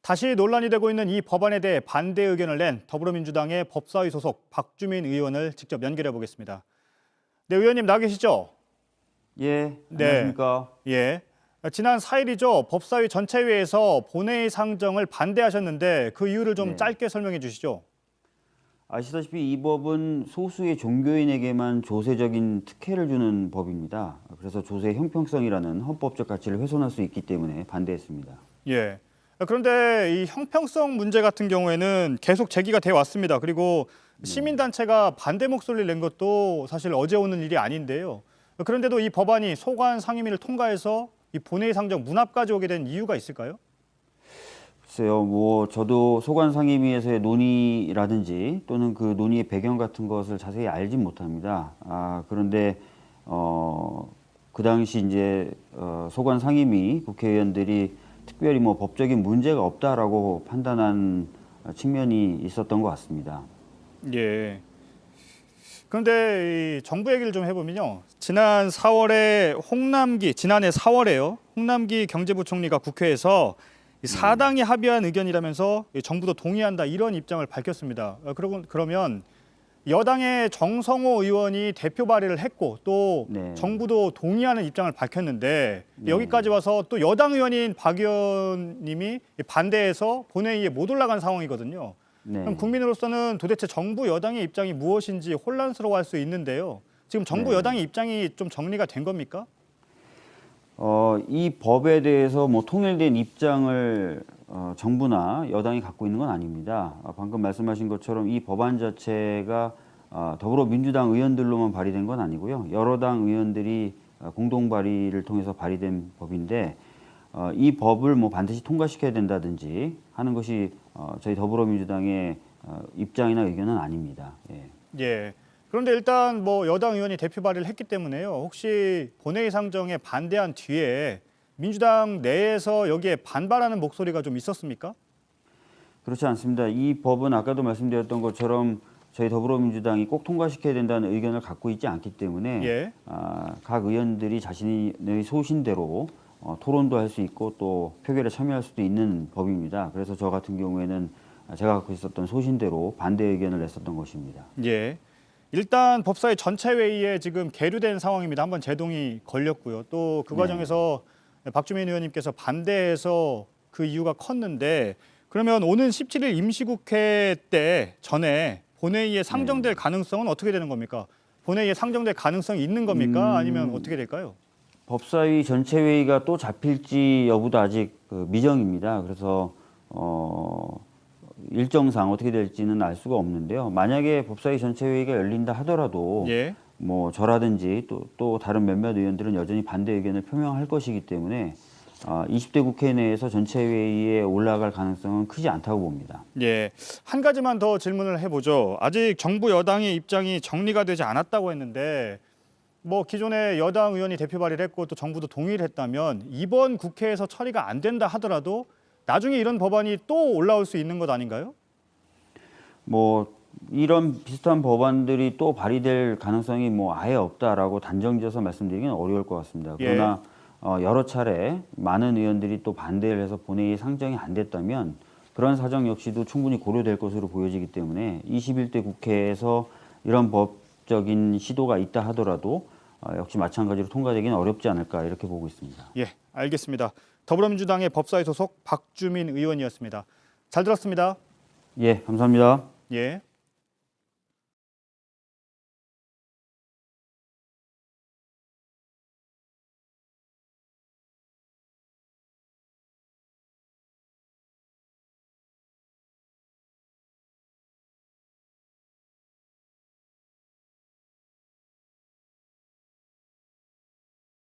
다시 논란이 되고 있는 이 법안에 대해 반대 의견을 낸 더불어민주당의 법사위 소속 박주민 의원을 직접 연결해 보겠습니다. 네, 의원님 나와 계시죠? 예, 네. 안녕하십니까? 예. 지난 4일이죠. 법사위 전체회의에서 본회의 상정을 반대하셨는데 그 이유를 좀 네. 짧게 설명해 주시죠. 아시다시피 이 법은 소수의 종교인에게만 조세적인 특혜를 주는 법입니다. 그래서 조세 형평성이라는 헌법적 가치를 훼손할 수 있기 때문에 반대했습니다. 예. 그런데 이 형평성 문제 같은 경우에는 계속 제기가 돼 왔습니다. 그리고 시민단체가 반대 목소리를 낸 것도 사실 어제 오는 일이 아닌데요. 그런데도 이 법안이 소관 상임위를 통과해서 이 본회의 상정 문 앞까지 오게 된 이유가 있을까요? 글쎄요, 저도 소관 상임위에서의 논의라든지 또는 그 논의의 배경 같은 것을 자세히 알진 못합니다. 그런데 그 당시 이제 소관 상임위 국회의원들이 특별히 법적인 문제가 없다라고 판단한 측면이 있었던 것 같습니다. 예. 그런데 이 정부 얘기를 좀 해보면요. 지난해 4월에요. 홍남기 경제부총리가 국회에서 이 사당이 합의한 의견이라면서 정부도 동의한다 이런 입장을 밝혔습니다. 그러면 여당의 정성호 의원이 대표 발의를 했고 또 네. 정부도 동의하는 입장을 밝혔는데 네. 여기까지 와서 또 여당 의원인 박 의원님이 반대해서 본회의에 못 올라간 상황이거든요. 네. 그럼 국민으로서는 도대체 정부 여당의 입장이 무엇인지 혼란스러워할 수 있는데요. 지금 정부 네. 여당의 입장이 좀 정리가 된 겁니까? 이 법에 대해서 통일된 입장을 정부나 여당이 갖고 있는 건 아닙니다. 방금 말씀하신 것처럼 이 법안 자체가 더불어민주당 의원들로만 발의된 건 아니고요. 여러 당 의원들이 공동 발의를 통해서 발의된 법인데 이 법을 반드시 통과시켜야 된다든지 하는 것이 저희 더불어민주당의 입장이나 의견은 아닙니다. 예. 예. 그런데 일단 여당 의원이 대표 발의를 했기 때문에요. 혹시 본회의 상정에 반대한 뒤에 민주당 내에서 여기에 반발하는 목소리가 좀 있었습니까? 그렇지 않습니다. 이 법은 아까도 말씀드렸던 것처럼 저희 더불어민주당이 꼭 통과시켜야 된다는 의견을 갖고 있지 않기 때문에 예. 각 의원들이 자신의 소신대로 토론도 할 수 있고 또 표결에 참여할 수도 있는 법입니다. 그래서 저 같은 경우에는 제가 갖고 있었던 소신대로 반대 의견을 냈었던 것입니다. 예. 일단 법사위 전체 회의에 지금 계류된 상황입니다. 한번 제동이 걸렸고요. 또 그 과정에서 박주민 의원님께서 반대해서 그 이유가 컸는데 그러면 오는 17일 임시국회 때 전에 본회의에 상정될 가능성은 어떻게 되는 겁니까? 본회의에 상정될 가능성이 있는 겁니까? 아니면 어떻게 될까요? 법사위 전체 회의가 또 잡힐지 여부도 아직 미정입니다. 그래서 일정상 어떻게 될지는 알 수가 없는데요. 만약에 법사위 전체 회의가 열린다 하더라도 예. 저라든지 또 다른 몇몇 의원들은 여전히 반대 의견을 표명할 것이기 때문에 20대 국회 내에서 전체 회의에 올라갈 가능성은 크지 않다고 봅니다. 예. 한 가지만 더 질문을 해보죠. 아직 정부 여당의 입장이 정리가 되지 않았다고 했는데 기존에 여당 의원이 대표 발의를 했고 또 정부도 동의를 했다면 이번 국회에서 처리가 안 된다 하더라도 나중에 이런 법안이 또 올라올 수 있는 것 아닌가요? 이런 비슷한 법안들이 또 발의될 가능성이 아예 없다라고 단정지어서 말씀드리기는 어려울 것 같습니다. 그러나 여러 차례 많은 의원들이 또 반대를 해서 본회의 상정이 안 됐다면 그런 사정 역시도 충분히 고려될 것으로 보여지기 때문에 21대 국회에서 이런 법적인 시도가 있다 하더라도 역시 마찬가지로 통과되기는 어렵지 않을까 이렇게 보고 있습니다. 예, 알겠습니다. 더불어민주당의 법사위 소속 박주민 의원이었습니다. 잘 들었습니다. 예, 감사합니다. 예.